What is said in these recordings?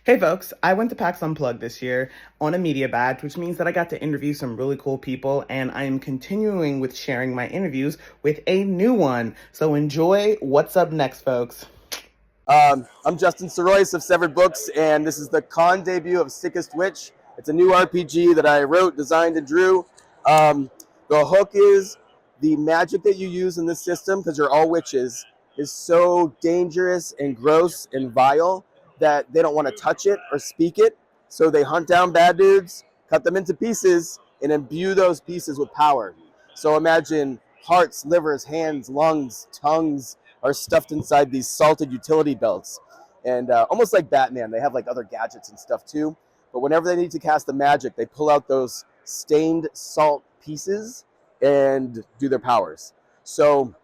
Hey folks, I went to PAX Unplugged this year on a media badge, which means that I got to interview some really cool people, and I am continuing with sharing my interviews with a new one. So enjoy what's up next, folks. I'm Justin Sirois of Severed Books, and this is the con debut of Sickest Witch. It's a new RPG that I wrote, designed, and drew. The hook is the magic that you use in this system, because you're all witches, is so dangerous and gross and vile that they don't want to touch it or speak it. So they hunt down bad dudes, cut them into pieces, and imbue those pieces with power. So imagine hearts, livers, hands, lungs, tongues, are stuffed inside these salted utility belts. And almost like Batman, they have like other gadgets and stuff too. But whenever they need to cast the magic, they pull out those stained salt pieces and do their powers. So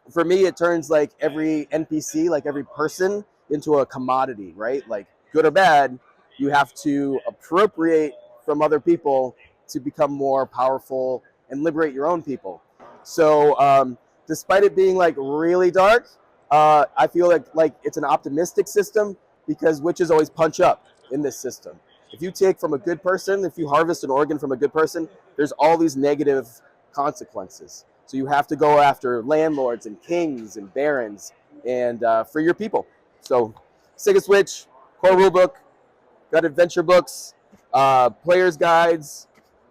for me, it turns like every NPC, like every person, into a commodity, right? Like good or bad, you have to appropriate from other people to become more powerful and liberate your own people. So despite it being like really dark, I feel like it's an optimistic system because witches always punch up in this system. If you take from a good person, if you harvest an organ from a good person, there's all these negative consequences. So you have to go after landlords and kings and barons and for your people. So Sickest Witch, core rulebook, got adventure books, player's guides,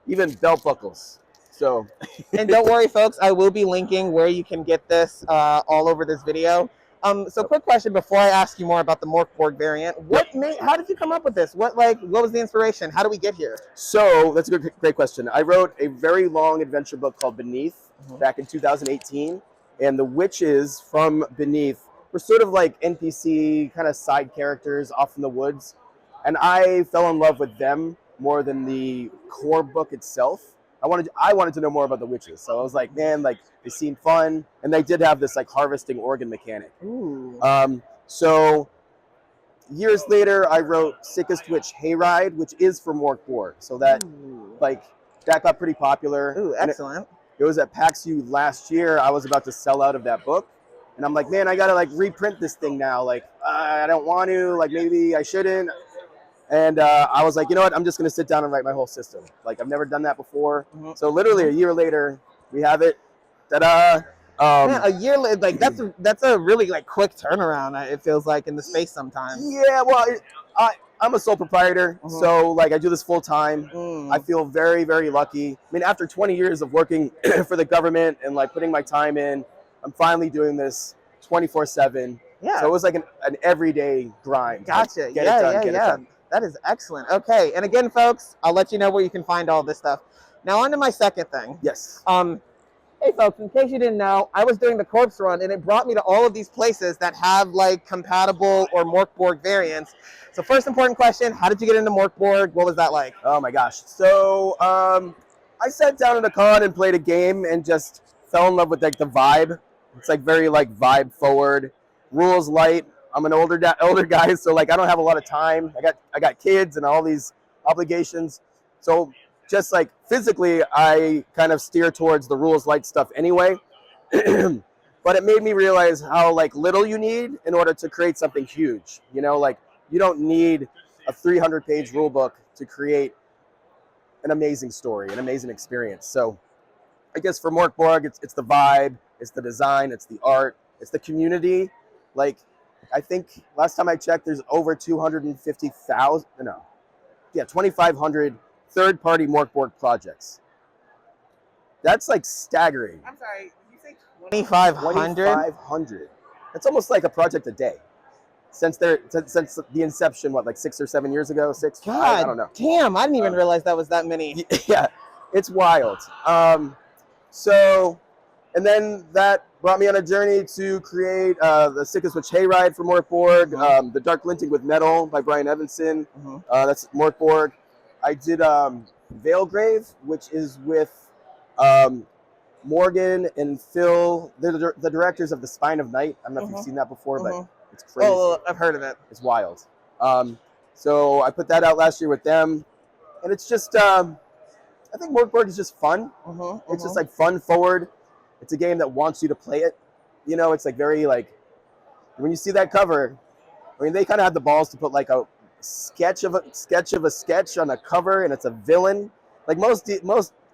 even belt buckles. So, and don't worry, folks, I will be linking where you can get this all over this video. So quick question before I ask you more about the Mörk Borg variant. How did you come up with this? What was the inspiration? How do we get here? So that's a great question. I wrote a very long adventure book called Beneath back in 2018. And the witches from Beneath were sort of like NPC kind of side characters off in the woods. And I fell in love with them more than the core book itself. I wanted to know more about the witches. So I was like, man, like they seemed fun. And they did have this like harvesting organ mechanic. Ooh. So years later, I wrote Sickest Witch Hayride, which is for Mörk Borg. So that like that got pretty popular. Ooh, excellent. It was at PAX U last year. I was about to sell out of that book. And I'm like, man, I got to like reprint this thing now. Like, I don't want to, like maybe I shouldn't. And I was like, you know what? I'm just going to sit down and write my whole system. Like, I've never done that before. So literally a year later, we have it. Ta-da! Man, a year later, like that's a really like quick turnaround. It feels like in the space sometimes. Yeah, well, I'm a sole proprietor, so like I do this full time. I feel very, very lucky. I mean, after 20 years of working for the government and like putting my time in, I'm finally doing this 24/7. Yeah. So it was like an everyday grind. Gotcha. Like, get it done. That is excellent. Okay, and again, folks, I'll let you know where you can find all this stuff. Now, on to my second thing. Yes. Hey, folks, in case you didn't know, I was doing the corpse run, and it brought me to all of these places that have, like, compatible or Mörk Borg variants. So first important question, how did you get into Mörk Borg? What was that like? Oh, my gosh. So I sat down at a con and played a game and just fell in love with, like, the vibe. It's, like, very, like, vibe forward. Rules light. I'm an older guy, so like I don't have a lot of time. I got kids and all these obligations. So just like physically, I kind of steer towards the rules light stuff anyway. But it made me realize how like little you need in order to create something huge. You know, like you don't need a 300-page rule book to create an amazing story, an amazing experience. So I guess for Mörk Borg, it's the vibe, it's the design, it's the art, it's the community. Like, I think last time I checked, there's over 250,000, 2,500 third-party Mörk Borg projects. That's like staggering. I'm sorry, did you say 2,500? 2,500. That's almost like a project a day. Since the inception, what, like 6 or 7 years ago? God, I don't know. Damn, I didn't even realize that was that many. Yeah, it's wild. And then that brought me on a journey to create the Sickest Witch Hayride for Mörk Borg, the Dark Linting with Metal by Brian Evanson. That's Mörk Borg. I did Veilgrave, which is with Morgan and Phil. They're the directors of The Spine of Night. I don't know if you've seen that before, but it's crazy. Oh, I've heard of it. It's wild. So I put that out last year with them. And it's just, I think Mörk Borg is just fun. It's just like fun forward. It's a game that wants you to play it. You know, it's like very like, when you see that cover, I mean, they kind of had the balls to put like a sketch of a sketch on a cover, and it's a villain. Like most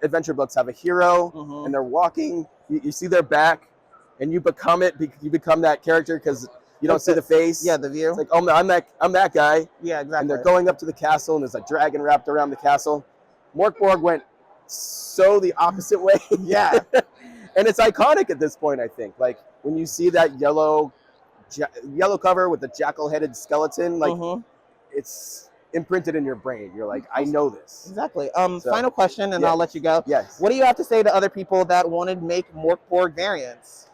adventure books have a hero, and they're walking. You see their back, and you become it. You become that character because you don't see the face. Yeah, the view. It's like, oh, I'm that guy. Yeah, exactly. And they're going up to the castle, and there's a dragon wrapped around the castle. Mörk Borg went so the opposite way. Yeah. And it's iconic at this point, I think. Like when you see that yellow cover with the jackal-headed skeleton, like it's imprinted in your brain. You're like, I know this. Exactly. Final question, and I'll let you go. Yes. What do you have to say to other people that wanted to make Mörk Borg variants?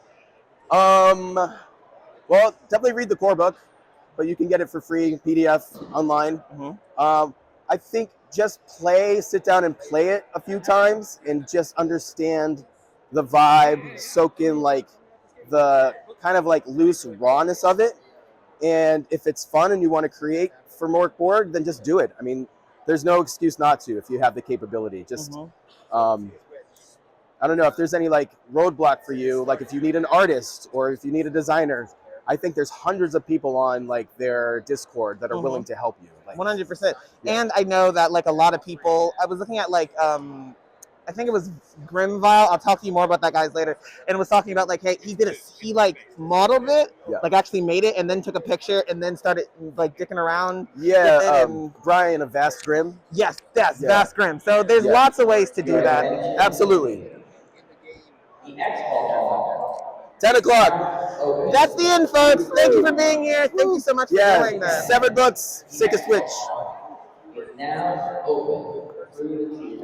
Well, definitely read the core book, but you can get it for free, PDF, online. I think just sit down and play it a few times and just understand the vibe, soak in like the kind of like loose rawness of it. And if it's fun and you want to create for Mörk Borg, then just do it. I mean, there's no excuse not to if you have the capability. Just, I don't know if there's any like roadblock for you, like if you need an artist or if you need a designer. I think there's hundreds of people on like their Discord that are willing to help you. Like, 100%. Yeah. And I know that like a lot of people, I was looking at like, I think it was Grimvile. I'll talk to you more about that guys later. And it was talking about like, hey, he like modeled it, like actually made it, and then took a picture, and then started like dicking around. Yeah, Brian of Vast Grim. Yes, Vast Grim. So there's lots of ways to do that. Absolutely. 10 o'clock. That's the end, folks. Thank you for being here. Thank you so much for doing that. 7 books, Sickest Witch. Is now open through the key.